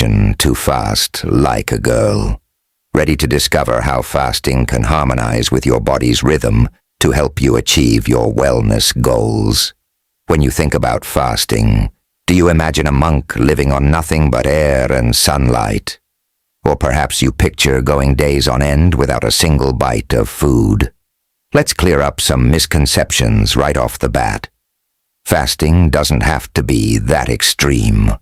to fast like a girl. Ready to discover how fasting can harmonize with your body's rhythm to help you achieve your wellness goals. When you think about fasting, do you imagine a monk living on nothing but air and sunlight? Or perhaps you picture going days on end without a single bite of food. Let's clear up some misconceptions right off the bat. Fasting doesn't have to be that extreme.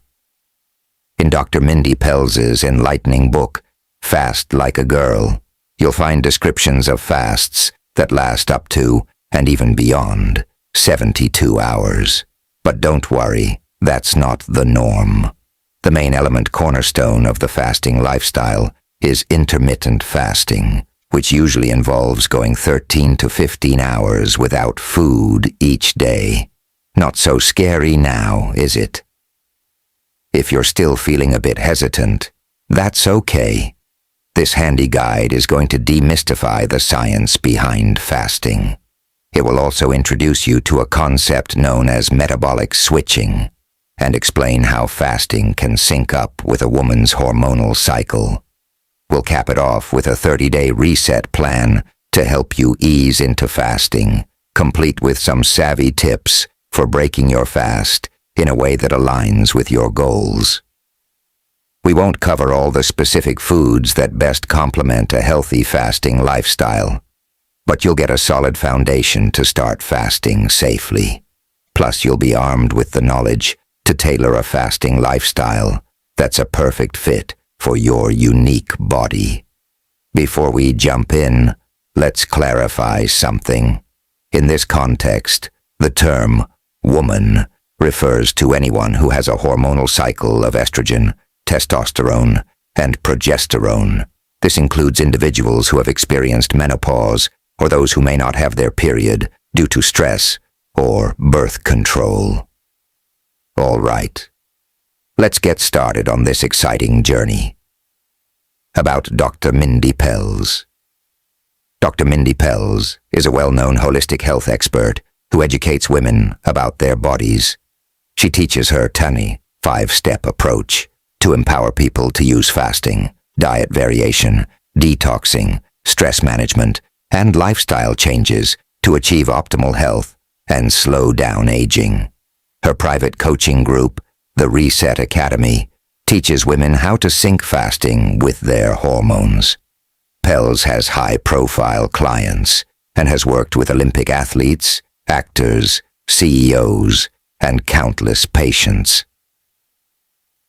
In Dr. Mindy Pelz's enlightening book, Fast Like a Girl, you'll find descriptions of fasts that last up to, and even beyond, 72 hours. But don't worry, that's not the norm. The main element cornerstone of the fasting lifestyle is intermittent fasting, which usually involves going 13 to 15 hours without food each day. Not so scary now, is it? If you're still feeling a bit hesitant, that's okay. This handy guide is going to demystify the science behind fasting. It will also introduce you to a concept known as metabolic switching and explain how fasting can sync up with a woman's hormonal cycle. We'll cap it off with a 30-day reset plan to help you ease into fasting, complete with some savvy tips for breaking your fast in a way that aligns with your goals. We won't cover all the specific foods that best complement a healthy fasting lifestyle, but you'll get a solid foundation to start fasting safely. Plus, you'll be armed with the knowledge to tailor a fasting lifestyle that's a perfect fit for your unique body. Before we jump in, let's clarify something. In this context, the term woman refers to anyone who has a hormonal cycle of estrogen, testosterone, and progesterone. This includes individuals who have experienced menopause or those who may not have their period due to stress or birth control. All right, let's get started on this exciting journey. About Dr. Mindy Pelz. Dr. Mindy Pelz is a well-known holistic health expert who educates women about their bodies. She teaches her TANI 5-step approach to empower people to use fasting, diet variation, detoxing, stress management, and lifestyle changes to achieve optimal health and slow down aging. Her private coaching group, the Reset Academy, teaches women how to sync fasting with their hormones. Pelz has high-profile clients and has worked with Olympic athletes, actors, CEOs, and countless patients.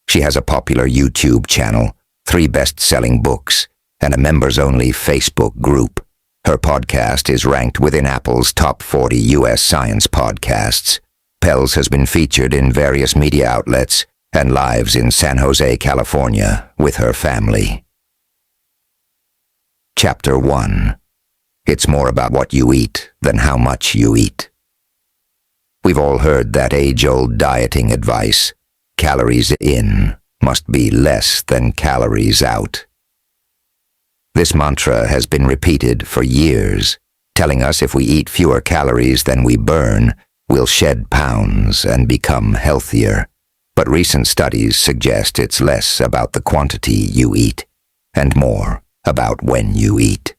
She has a popular YouTube channel, 3 best-selling books, and a members-only Facebook group. Her podcast is ranked within Apple's top 40 U.S. science podcasts. Pelz has been featured in various media outlets and lives in San Jose, California, with her family. Chapter 1. It's more about what you eat than how much you eat. We've all heard that age-old dieting advice: calories in must be less than calories out. This mantra has been repeated for years, telling us if we eat fewer calories than we burn, we'll shed pounds and become healthier. But recent studies suggest it's less about the quantity you eat and more about when you eat.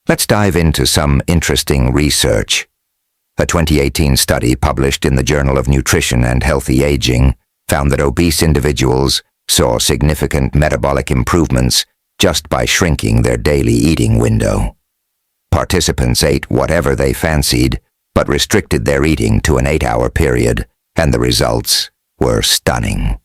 Let's dive into some interesting research. A 2018 study published in the Journal of Nutrition and Healthy Aging found that obese individuals saw significant metabolic improvements just by shrinking their daily eating window. Participants ate whatever they fancied, but restricted their eating to an 8-hour period, and the results were stunning.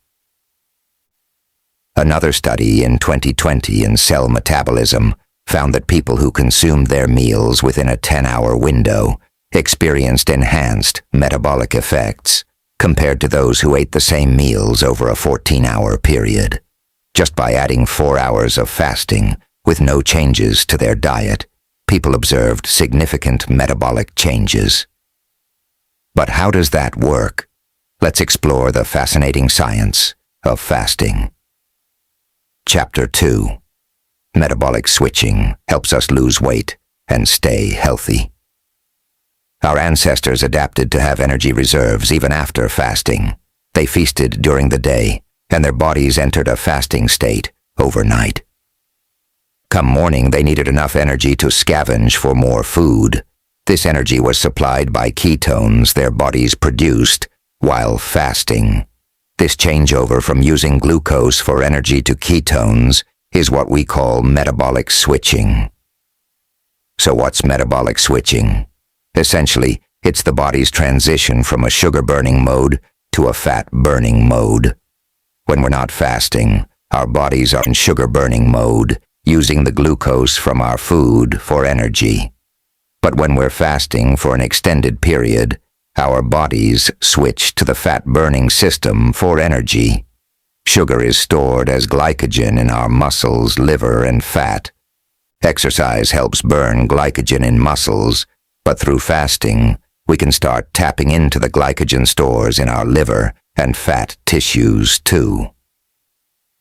Another study in 2020 in Cell Metabolism found that people who consumed their meals within a 10-hour window experienced enhanced metabolic effects compared to those who ate the same meals over a 14-hour period. Just by adding 4 hours of fasting with no changes to their diet, people observed significant metabolic changes. But how does that work? Let's explore the fascinating science of fasting. Chapter 2. Metabolic switching helps us lose weight and stay healthy. Our ancestors adapted to have energy reserves even after fasting. They feasted during the day and their bodies entered a fasting state overnight. Come morning, they needed enough energy to scavenge for more food. This energy was supplied by ketones their bodies produced while fasting. This changeover from using glucose for energy to ketones is what we call metabolic switching. So what's metabolic switching? Essentially, it's the body's transition from a sugar-burning mode to a fat-burning mode. When we're not fasting, our bodies are in sugar-burning mode, using the glucose from our food for energy. But when we're fasting for an extended period, our bodies switch to the fat-burning system for energy. Sugar is stored as glycogen in our muscles, liver, and fat. Exercise helps burn glycogen in muscles, but through fasting, we can start tapping into the glycogen stores in our liver and fat tissues too.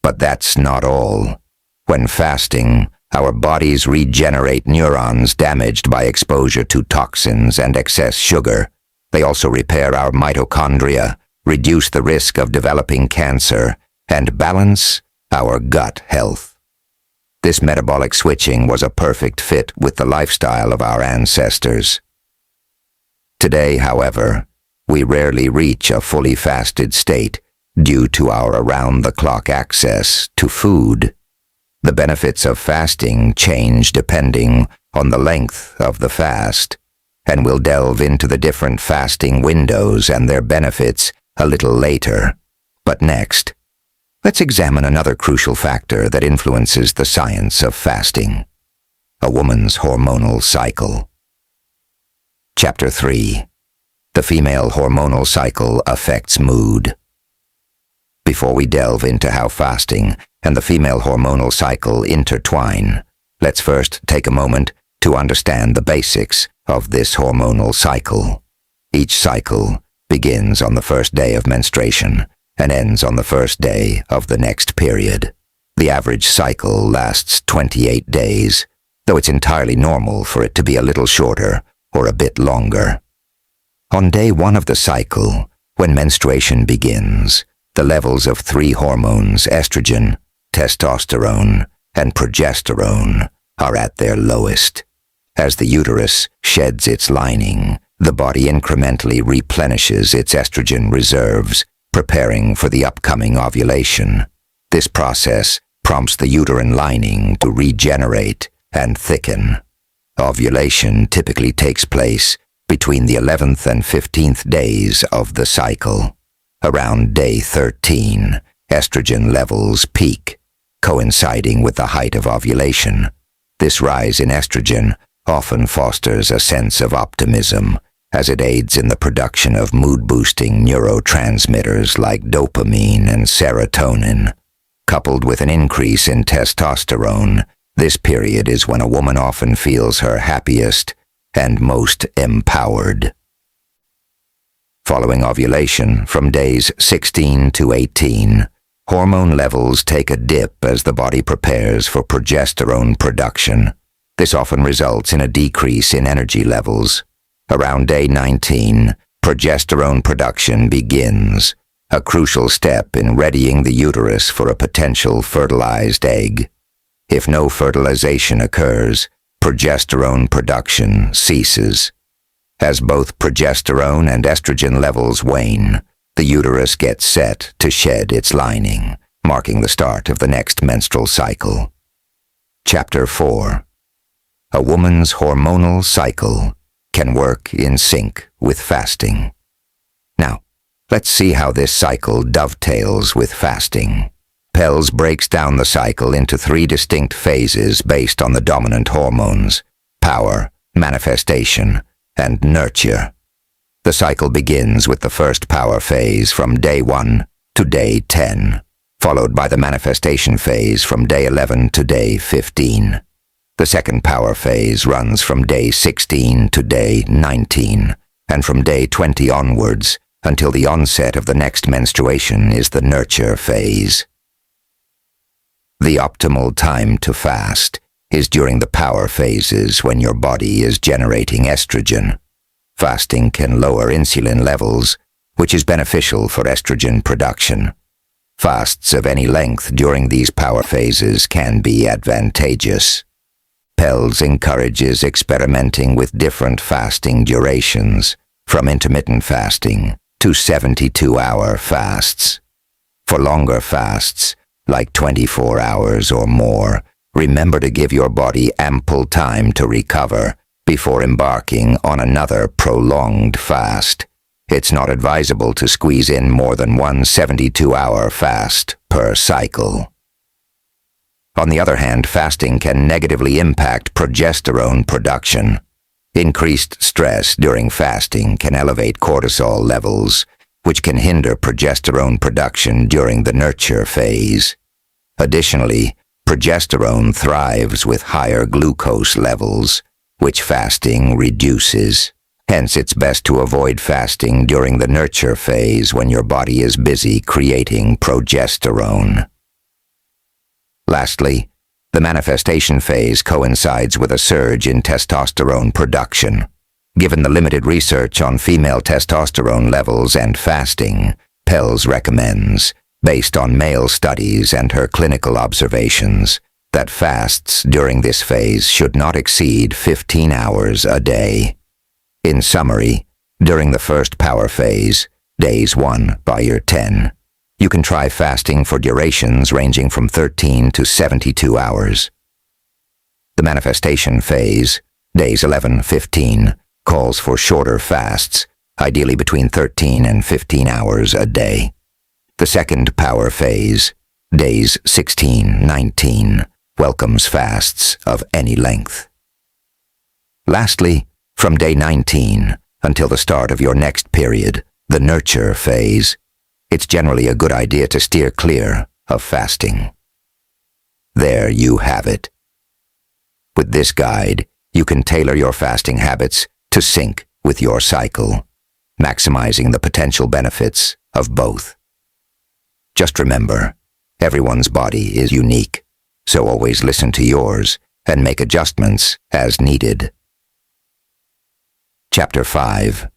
But that's not all. When fasting, our bodies regenerate neurons damaged by exposure to toxins and excess sugar. They also repair our mitochondria, reduce the risk of developing cancer, and balance our gut health. This metabolic switching was a perfect fit with the lifestyle of our ancestors. Today, however, we rarely reach a fully fasted state due to our around-the-clock access to food. The benefits of fasting change depending on the length of the fast, and we'll delve into the different fasting windows and their benefits a little later. But next, let's examine another crucial factor that influences the science of fasting: a woman's hormonal cycle. Chapter 3. The female hormonal cycle affects mood. Before we delve into how fasting and the female hormonal cycle intertwine, let's first take a moment to understand the basics of this hormonal cycle. Each cycle begins on the first day of menstruation and ends on the first day of the next period. The average cycle lasts 28 days, though it's entirely normal for it to be a little shorter or a bit longer. On day 1 of the cycle, when menstruation begins, the levels of 3 hormones, estrogen, testosterone, and progesterone, are at their lowest. As the uterus sheds its lining, the body incrementally replenishes its estrogen reserves, preparing for the upcoming ovulation. This process prompts the uterine lining to regenerate and thicken. Ovulation typically takes place between the 11th and 15th days of the cycle. Around day 13, estrogen levels peak, coinciding with the height of ovulation. This rise in estrogen often fosters a sense of optimism, as it aids in the production of mood-boosting neurotransmitters like dopamine and serotonin. Coupled with an increase in testosterone, this period is when a woman often feels her happiest and most empowered. Following ovulation, from days 16 to 18, hormone levels take a dip as the body prepares for progesterone production. This often results in a decrease in energy levels. Around day 19, progesterone production begins, a crucial step in readying the uterus for a potential fertilized egg. If no fertilization occurs, progesterone production ceases. As both progesterone and estrogen levels wane, the uterus gets set to shed its lining, marking the start of the next menstrual cycle. Chapter 4. A woman's hormonal cycle can work in sync with fasting. Now, let's see how this cycle dovetails with fasting. Pells breaks down the cycle into 3 distinct phases based on the dominant hormones: power, manifestation, and nurture. The cycle begins with the first power phase from day 1 to day 10, followed by the manifestation phase from day 11 to day 15. The second power phase runs from day 16 to day 19, and from day 20 onwards until the onset of the next menstruation is the nurture phase. The optimal time to fast is during the power phases when your body is generating estrogen. Fasting can lower insulin levels, which is beneficial for estrogen production. Fasts of any length during these power phases can be advantageous. Pelz encourages experimenting with different fasting durations, from intermittent fasting to 72-hour fasts. For longer fasts, like 24 hours or more, remember to give your body ample time to recover before embarking on another prolonged fast. It's not advisable to squeeze in more than one 72-hour fast per cycle. On the other hand, fasting can negatively impact progesterone production. Increased stress during fasting can elevate cortisol levels, which can hinder progesterone production during the nurture phase. Additionally, progesterone thrives with higher glucose levels, which fasting reduces. Hence, it's best to avoid fasting during the nurture phase when your body is busy creating progesterone. Lastly, the manifestation phase coincides with a surge in testosterone production. Given the limited research on female testosterone levels and fasting, Pelz recommends, based on male studies and her clinical observations, that fasts during this phase should not exceed 15 hours a day. In summary, during the first power phase, days 1 by 10, you can try fasting for durations ranging from 13 to 72 hours. The manifestation phase, days 11-15, calls for shorter fasts, ideally between 13 and 15 hours a day. The second power phase, days 16-19, welcomes fasts of any length. Lastly, from day 19 until the start of your next period, the nurture phase, it's generally a good idea to steer clear of fasting. There you have it. With this guide, you can tailor your fasting habits to sync with your cycle, maximizing the potential benefits of both. Just remember, everyone's body is unique, so always listen to yours and make adjustments as needed. Chapter 5.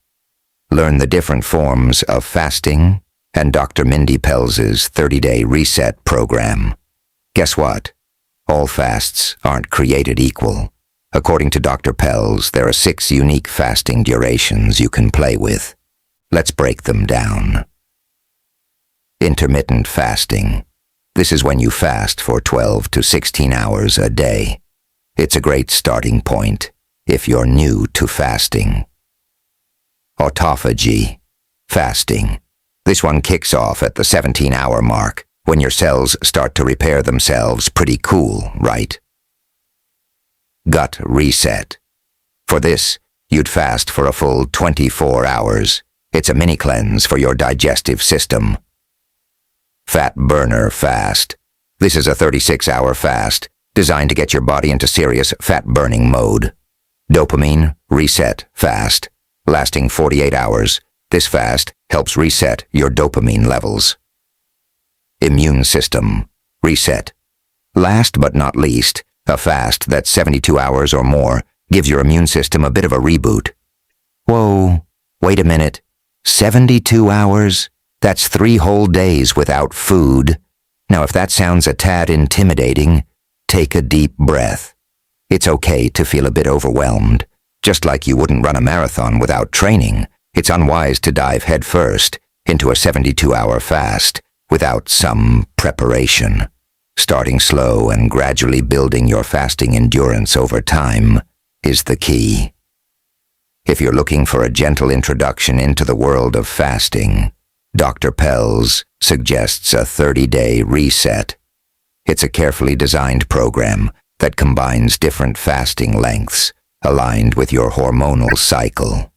Learn the different forms of fasting and Dr. Mindy Pelz's 30-day reset program. Guess what? All fasts aren't created equal. According to Dr. Pelz, there are 6 unique fasting durations you can play with. Let's break them down. Intermittent fasting. This is when you fast for 12 to 16 hours a day. It's a great starting point if you're new to fasting. Autophagy. Fasting. This one kicks off at the 17-hour mark, when your cells start to repair themselves. Pretty cool, right? Gut reset. For this, you'd fast for a full 24 hours. It's a mini cleanse for your digestive system. Fat burner fast. This is a 36-hour fast designed to get your body into serious fat-burning mode. Dopamine reset fast. Lasting 48 hours, this fast helps reset your dopamine levels. Immune system reset. Last but not least, a fast that's 72 hours or more gives your immune system a bit of a reboot. Whoa, wait a minute. 72 hours? That's 3 whole days without food. Now, if that sounds a tad intimidating, take a deep breath. It's okay to feel a bit overwhelmed. Just like you wouldn't run a marathon without training, it's unwise to dive headfirst into a 72-hour fast without some preparation. Starting slow and gradually building your fasting endurance over time is the key. If you're looking for a gentle introduction into the world of fasting, Dr. Pelz suggests a 30-day reset. It's a carefully designed program that combines different fasting lengths aligned with your hormonal cycle.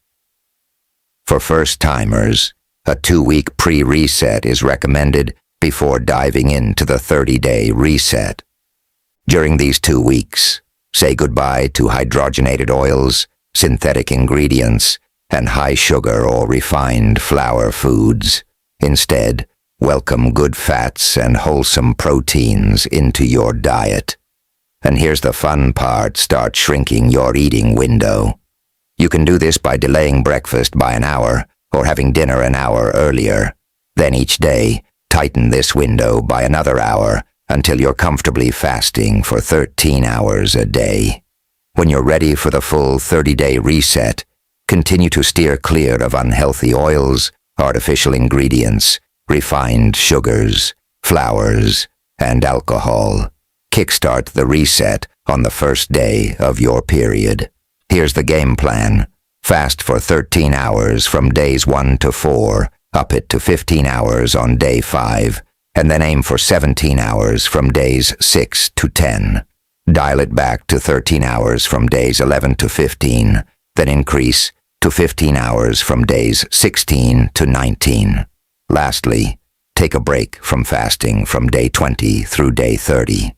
For first-timers, a 2-week pre-reset is recommended before diving into the 30-day reset. During these 2 weeks, say goodbye to hydrogenated oils, synthetic ingredients, and high-sugar or refined flour foods. Instead, welcome good fats and wholesome proteins into your diet. And here's the fun part: start shrinking your eating window. You can do this by delaying breakfast by an hour or having dinner an hour earlier. Then each day, tighten this window by another hour until you're comfortably fasting for 13 hours a day. When you're ready for the full 30-day reset, continue to steer clear of unhealthy oils, artificial ingredients, refined sugars, flours, and alcohol. Kickstart the reset on the first day of your period. Here's the game plan. Fast for 13 hours from days 1 to 4, up it to 15 hours on day 5, and then aim for 17 hours from days 6 to 10. Dial it back to 13 hours from days 11 to 15, then increase to 15 hours from days 16 to 19. Lastly, take a break from fasting from day 20 through day 30.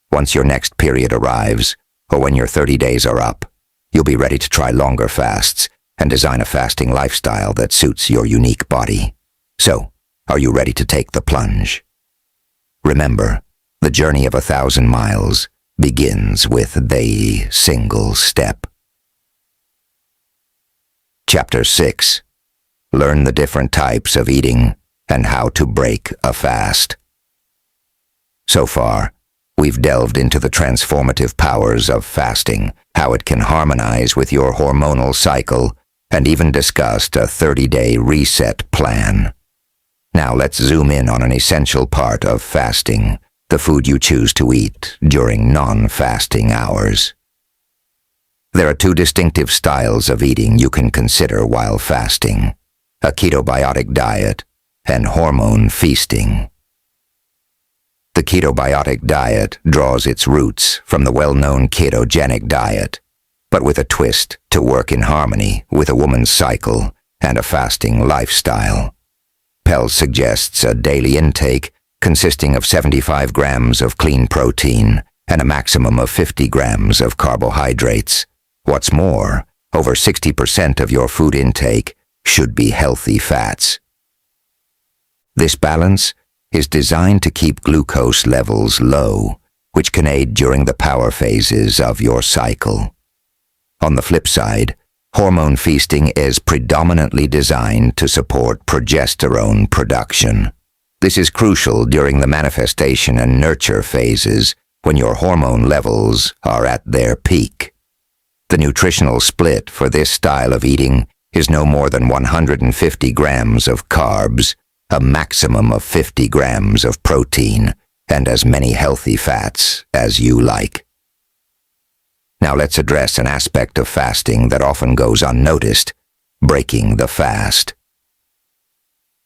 Once your next period arrives, or when your 30 days are up, you'll be ready to try longer fasts and design a fasting lifestyle that suits your unique body. So, are you ready to take the plunge? Remember, the journey of 1,000 miles begins with the single step. Chapter 6. Learn the different types of eating and how to break a fast. So far, we've delved into the transformative powers of fasting, how it can harmonize with your hormonal cycle, and even discussed a 30-day reset plan. Now let's zoom in on an essential part of fasting, the food you choose to eat during non-fasting hours. There are two distinctive styles of eating you can consider while fasting: a ketobiotic diet and hormone feasting. The ketobiotic diet draws its roots from the well-known ketogenic diet, but with a twist to work in harmony with a woman's cycle and a fasting lifestyle. Pell suggests a daily intake consisting of 75 grams of clean protein and a maximum of 50 grams of carbohydrates. What's more, over 60% of your food intake should be healthy fats. This balance is designed to keep glucose levels low, which can aid during the power phases of your cycle. On the flip side, hormone feasting is predominantly designed to support progesterone production. This is crucial during the manifestation and nurture phases when your hormone levels are at their peak. The nutritional split for this style of eating is no more than 150 grams of carbs, a maximum of 50 grams of protein, and as many healthy fats as you like. Now let's address an aspect of fasting that often goes unnoticed: breaking the fast.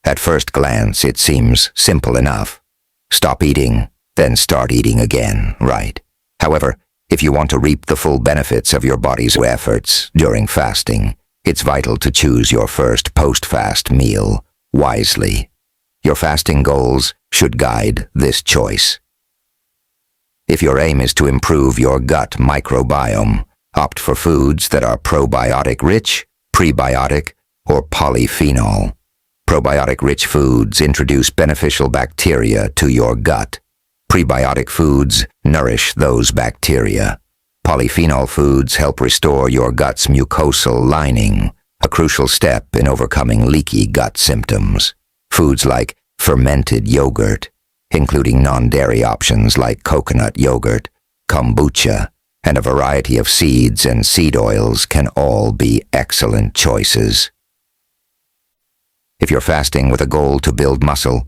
At first glance, it seems simple enough. Stop eating, then start eating again, right? However, if you want to reap the full benefits of your body's efforts during fasting, it's vital to choose your first post-fast meal wisely. Your fasting goals should guide this choice. If your aim is to improve your gut microbiome, opt for foods that are probiotic-rich, prebiotic, or polyphenol. Probiotic-rich foods introduce beneficial bacteria to your gut. Prebiotic foods nourish those bacteria. Polyphenol foods help restore your gut's mucosal lining, a crucial step in overcoming leaky gut symptoms. Foods like fermented yogurt, including non-dairy options like coconut yogurt, kombucha, and a variety of seeds and seed oils can all be excellent choices. If you're fasting with a goal to build muscle,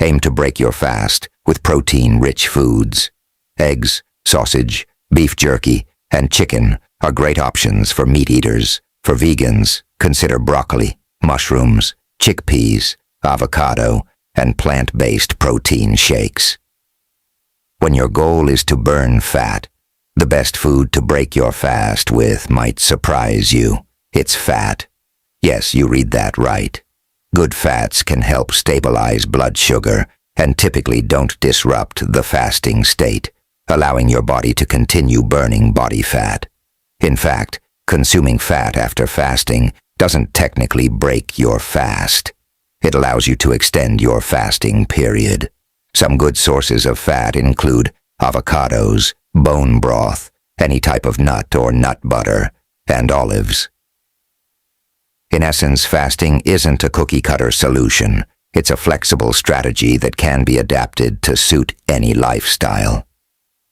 aim to break your fast with protein-rich foods. Eggs, sausage, beef jerky, and chicken are great options for meat eaters. For vegans, consider broccoli, mushrooms, chickpeas, avocado, and plant-based protein shakes. When your goal is to burn fat, the best food to break your fast with might surprise you. It's fat. Yes, you read that right. Good fats can help stabilize blood sugar and typically don't disrupt the fasting state, allowing your body to continue burning body fat. In fact, consuming fat after fasting doesn't technically break your fast. It allows you to extend your fasting period. Some good sources of fat include avocados, bone broth, any type of nut or nut butter, and olives. In essence, fasting isn't a cookie-cutter solution. It's a flexible strategy that can be adapted to suit any lifestyle.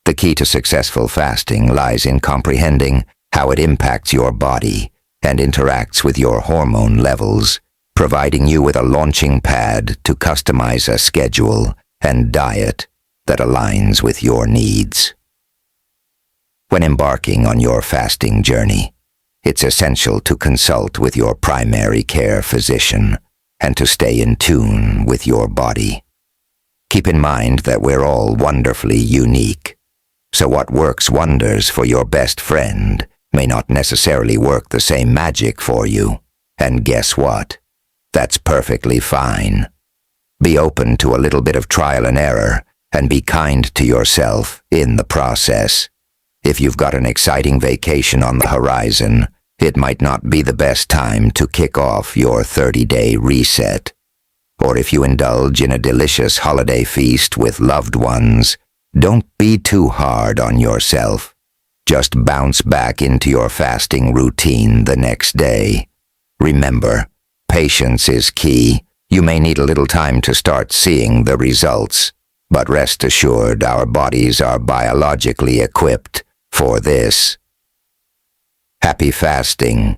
The key to successful fasting lies in comprehending how it impacts your body and interacts with your hormone levels, providing you with a launching pad to customize a schedule and diet that aligns with your needs. When embarking on your fasting journey, it's essential to consult with your primary care physician and to stay in tune with your body. Keep in mind that we're all wonderfully unique, so what works wonders for your best friend may not necessarily work the same magic for you. And guess what? That's perfectly fine. Be open to a little bit of trial and error, and be kind to yourself in the process. If you've got an exciting vacation on the horizon, it might not be the best time to kick off your 30-day reset. Or if you indulge in a delicious holiday feast with loved ones, don't be too hard on yourself. Just bounce back into your fasting routine the next day. Remember, patience is key. You may need a little time to start seeing the results, but rest assured our bodies are biologically equipped for this. Happy fasting.